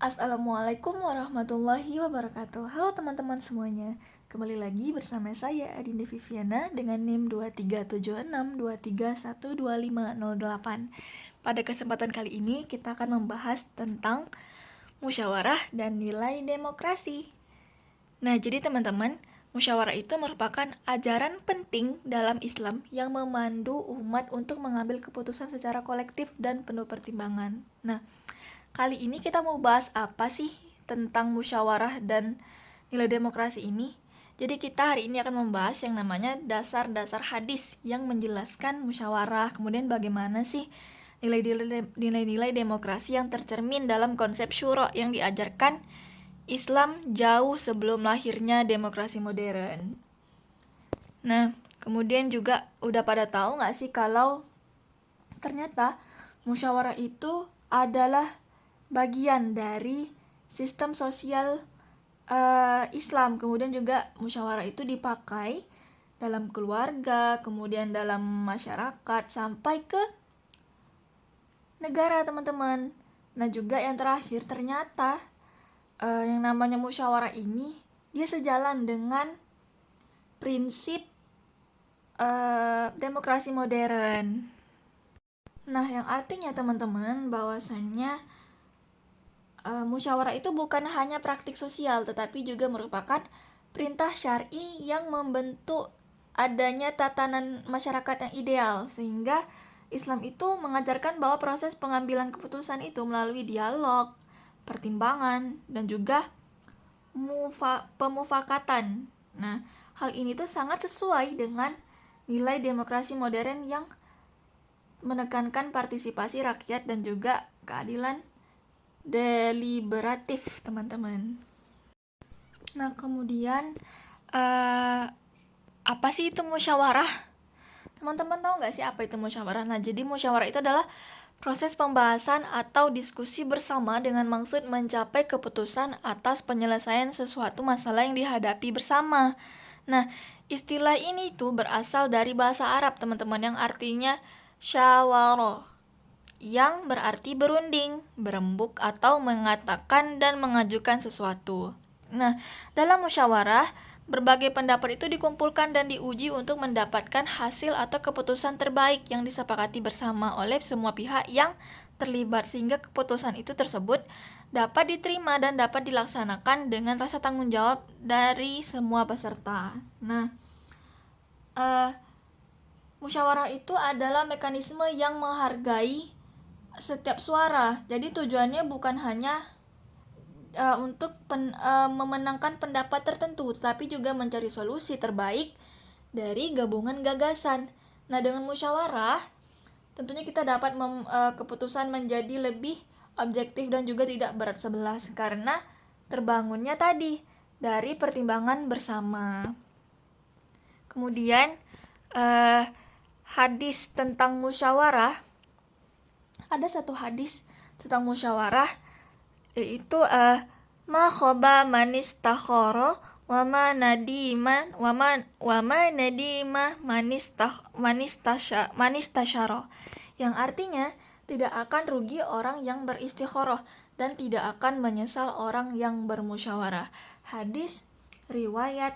Assalamualaikum warahmatullahi wabarakatuh. Halo teman-teman semuanya. Kembali lagi bersama saya Adinda Viviana dengan NIM 237623125008. Pada kesempatan kali ini kita akan membahas tentang musyawarah dan nilai demokrasi. Nah, jadi teman-teman, musyawarah itu merupakan ajaran penting dalam Islam yang memandu umat untuk mengambil keputusan secara kolektif dan penuh pertimbangan. Nah, kali ini kita mau bahas apa sih tentang musyawarah dan nilai demokrasi ini? Jadi kita hari ini akan membahas yang namanya dasar-dasar hadis yang menjelaskan musyawarah, kemudian bagaimana sih nilai-nilai demokrasi yang tercermin dalam konsep syuro yang diajarkan Islam jauh sebelum lahirnya demokrasi modern. Nah, kemudian juga udah pada tahu nggak sih kalau ternyata musyawarah itu adalah bagian dari sistem sosial Islam. Kemudian juga musyawarah itu dipakai dalam keluarga, kemudian dalam masyarakat, sampai ke negara, teman-teman. Nah, juga yang terakhir, ternyata yang namanya musyawarah ini dia sejalan dengan prinsip demokrasi modern. Nah, yang artinya teman-teman bahwasannya musyawarah itu bukan hanya praktik sosial, tetapi juga merupakan perintah syar'i yang membentuk adanya tatanan masyarakat yang ideal, sehingga Islam itu mengajarkan bahwa proses pengambilan keputusan itu melalui dialog, pertimbangan, dan juga pemufakatan. Nah, hal ini tuh sangat sesuai dengan nilai demokrasi modern yang menekankan partisipasi rakyat dan juga keadilan deliberatif, teman-teman. Nah, kemudian apa sih itu musyawarah? Teman-teman tahu nggak sih apa itu musyawarah? Nah, jadi musyawarah itu adalah proses pembahasan atau diskusi bersama dengan maksud mencapai keputusan atas penyelesaian sesuatu masalah yang dihadapi bersama. Nah, istilah ini tuh berasal dari bahasa Arab, teman-teman, yang artinya syawara, yang berarti berunding, berembuk, atau mengatakan dan mengajukan sesuatu. Nah, dalam musyawarah, berbagai pendapat itu dikumpulkan dan diuji untuk mendapatkan hasil atau keputusan terbaik yang disepakati bersama oleh semua pihak yang terlibat, sehingga keputusan itu tersebut dapat diterima dan dapat dilaksanakan dengan rasa tanggung jawab dari semua peserta. Nah, musyawarah itu adalah mekanisme yang menghargai setiap suara. Jadi tujuannya bukan hanya untuk memenangkan pendapat tertentu, tapi juga mencari solusi terbaik dari gabungan gagasan. Nah, dengan musyawarah, tentunya kita dapat keputusan menjadi lebih objektif dan juga tidak berat sebelah, karena terbangunnya tadi dari pertimbangan bersama. Kemudian hadis tentang musyawarah, ada satu hadis tentang musyawarah, yaitu ma khoba manis takhoro wama nadima manis tasyaro, yang artinya tidak akan rugi orang yang beristikharah dan tidak akan menyesal orang yang bermusyawarah. Hadis riwayat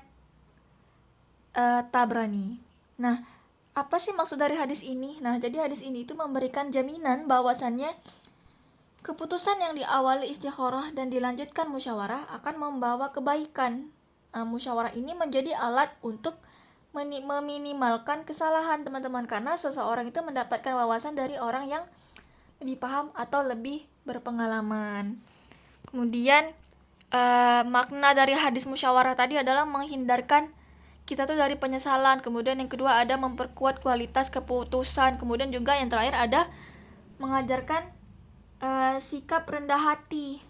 Tabrani. Nah, apa sih maksud dari hadis ini? Nah, jadi hadis ini itu memberikan jaminan bahwasannya keputusan yang diawali istikharah dan dilanjutkan musyawarah akan membawa kebaikan. Musyawarah ini menjadi alat untuk meminimalkan kesalahan, teman-teman, karena seseorang itu mendapatkan wawasan dari orang yang lebih paham atau lebih berpengalaman. Kemudian makna dari hadis musyawarah tadi adalah menghindarkan kita tuh dari penyesalan. Kemudian yang kedua ada memperkuat kualitas keputusan. Kemudian juga yang terakhir ada mengajarkan sikap rendah hati.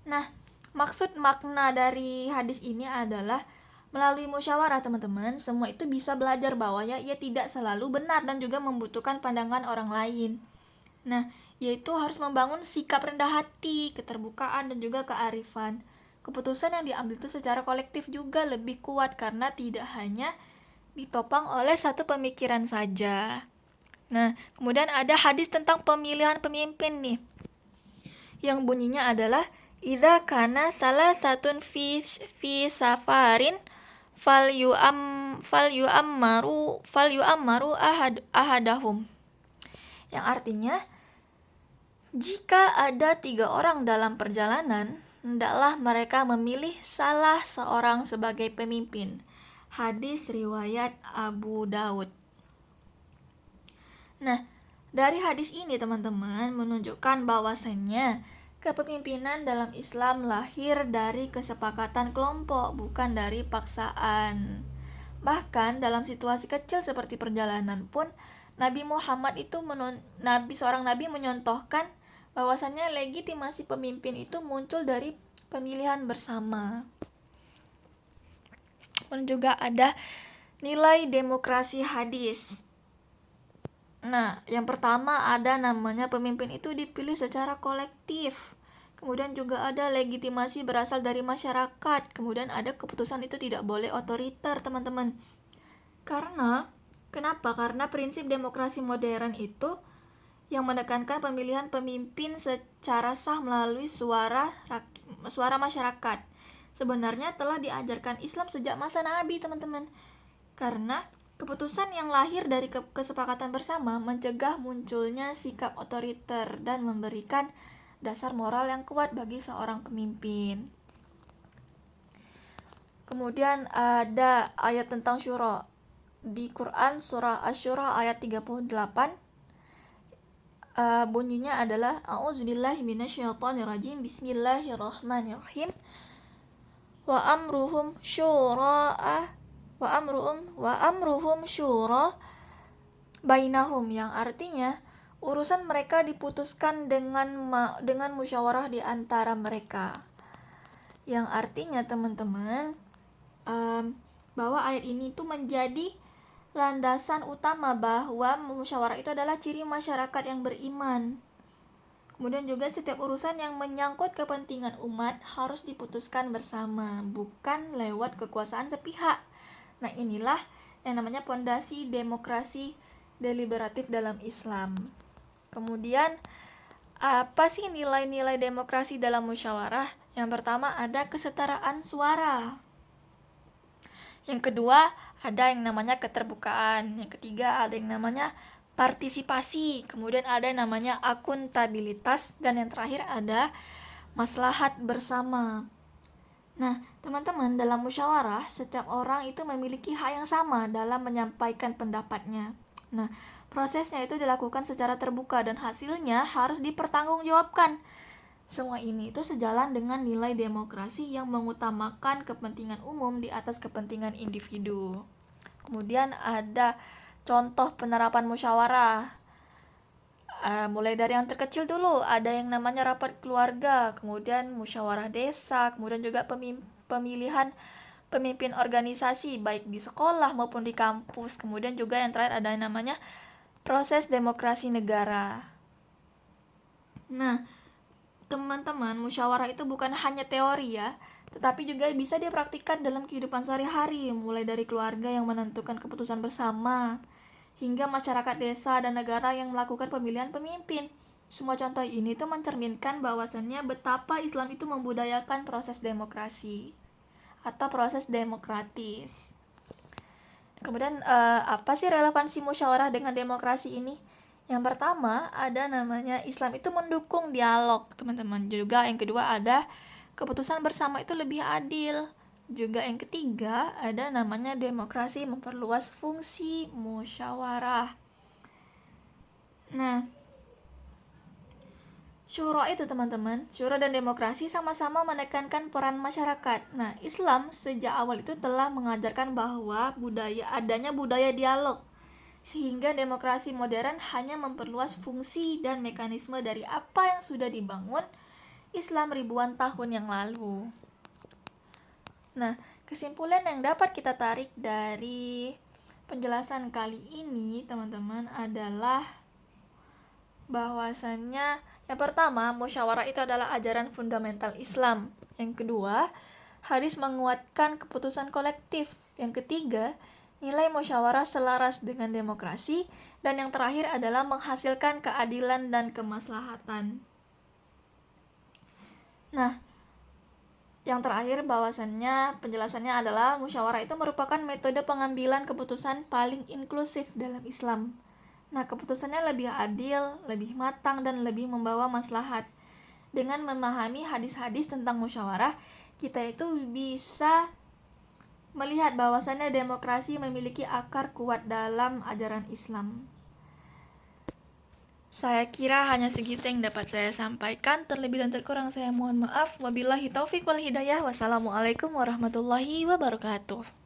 Nah, maksud makna dari hadis ini adalah melalui musyawarah, teman-teman, semua itu bisa belajar bahwa ia tidak selalu benar dan juga membutuhkan pandangan orang lain. Nah, yaitu harus membangun sikap rendah hati, keterbukaan, dan juga kearifan. Keputusan yang diambil itu secara kolektif juga lebih kuat karena tidak hanya ditopang oleh satu pemikiran saja. Nah, kemudian ada hadis tentang pemilihan pemimpin nih, yang bunyinya adalah Idza kana salah satun fi safarin fal yu'ammaru ahadahum, yang artinya jika ada 3 orang dalam perjalanan, hendaklah mereka memilih salah seorang sebagai pemimpin. Hadis riwayat Abu Daud. Nah, dari hadis ini teman-teman menunjukkan bahwasannya kepemimpinan dalam Islam lahir dari kesepakatan kelompok, bukan dari paksaan. Bahkan dalam situasi kecil seperti perjalanan pun, Nabi Muhammad itu seorang nabi menyontohkan bahwasannya legitimasi pemimpin itu muncul dari pemilihan bersama. Dan juga ada nilai demokrasi hadis. Nah, yang pertama ada namanya pemimpin itu dipilih secara kolektif. Kemudian juga ada legitimasi berasal dari masyarakat. Kemudian ada keputusan itu tidak boleh otoriter, teman-teman. Kenapa? Karena prinsip demokrasi modern itu yang menekankan pemilihan pemimpin secara sah melalui suara masyarakat. Sebenarnya telah diajarkan Islam sejak masa Nabi, teman-teman. Karena keputusan yang lahir dari kesepakatan bersama mencegah munculnya sikap otoriter dan memberikan dasar moral yang kuat bagi seorang pemimpin. Kemudian ada ayat tentang syura. Di Quran surah Asy-Syura ayat 38 bunyinya adalah A'udzubillahi minasyaitonirrajim. Bismillahirrahmanirrahim. Wa amruhum syura bainahum, yang artinya urusan mereka diputuskan dengan musyawarah di antara mereka. Yang artinya teman-teman bahwa ayat ini tuh menjadi landasan utama bahwa musyawarah itu adalah ciri masyarakat yang beriman. Kemudian juga setiap urusan yang menyangkut kepentingan umat harus diputuskan bersama, bukan lewat kekuasaan sepihak. Nah, inilah yang namanya pondasi demokrasi deliberatif dalam Islam. Kemudian apa sih nilai-nilai demokrasi dalam musyawarah? Yang pertama ada kesetaraan suara. Yang kedua, ada yang namanya keterbukaan. Yang ketiga, ada yang namanya partisipasi. Kemudian ada yang namanya akuntabilitas. Dan yang terakhir ada maslahat bersama. Nah, teman-teman, dalam musyawarah, setiap orang itu memiliki hak yang sama dalam menyampaikan pendapatnya. Nah, prosesnya itu dilakukan secara terbuka dan hasilnya harus dipertanggungjawabkan. Semua ini itu sejalan dengan nilai demokrasi yang mengutamakan kepentingan umum di atas kepentingan individu. Kemudian ada contoh penerapan musyawarah. Mulai dari yang terkecil dulu, ada yang namanya rapat keluarga, kemudian musyawarah desa, kemudian juga pemilihan pemimpin organisasi baik di sekolah maupun di kampus. Kemudian juga yang terakhir ada yang namanya proses demokrasi negara. Nah, teman-teman, musyawarah itu bukan hanya teori ya, tetapi juga bisa dipraktikkan dalam kehidupan sehari-hari, mulai dari keluarga yang menentukan keputusan bersama, hingga masyarakat desa dan negara yang melakukan pemilihan pemimpin. Semua contoh ini tuh mencerminkan bahwasannya betapa Islam itu membudayakan proses demokrasi atau proses demokratis. Kemudian apa sih relevansi musyawarah dengan demokrasi ini? Yang pertama, ada namanya Islam itu mendukung dialog, teman-teman. Juga yang kedua ada keputusan bersama itu lebih adil. Juga yang ketiga, ada namanya demokrasi memperluas fungsi musyawarah. Nah, syura itu teman-teman, syura dan demokrasi sama-sama menekankan peran masyarakat. Nah, Islam sejak awal itu telah mengajarkan bahwa adanya budaya dialog, sehingga demokrasi modern hanya memperluas fungsi dan mekanisme dari apa yang sudah dibangun Islam ribuan tahun yang lalu. Nah, kesimpulan yang dapat kita tarik dari penjelasan kali ini, teman-teman, adalah bahwasannya yang pertama, musyawarah itu adalah ajaran fundamental Islam. Yang kedua, hadis menguatkan keputusan kolektif. Yang ketiga, nilai musyawarah selaras dengan demokrasi. Dan yang terakhir adalah menghasilkan keadilan dan kemaslahatan. Nah, Yang terakhir, bahwasannya penjelasannya adalah musyawarah itu merupakan metode pengambilan keputusan paling inklusif dalam Islam. Nah, keputusannya lebih adil, lebih matang, dan lebih membawa maslahat. Dengan memahami hadis-hadis tentang musyawarah, kita itu bisa melihat bahwasannya demokrasi memiliki akar kuat dalam ajaran Islam. Saya kira hanya segitu yang dapat saya sampaikan. Terlebih dan terkurang saya mohon maaf. Wabillahi taufiq wal hidayah. Wassalamualaikum warahmatullahi wabarakatuh.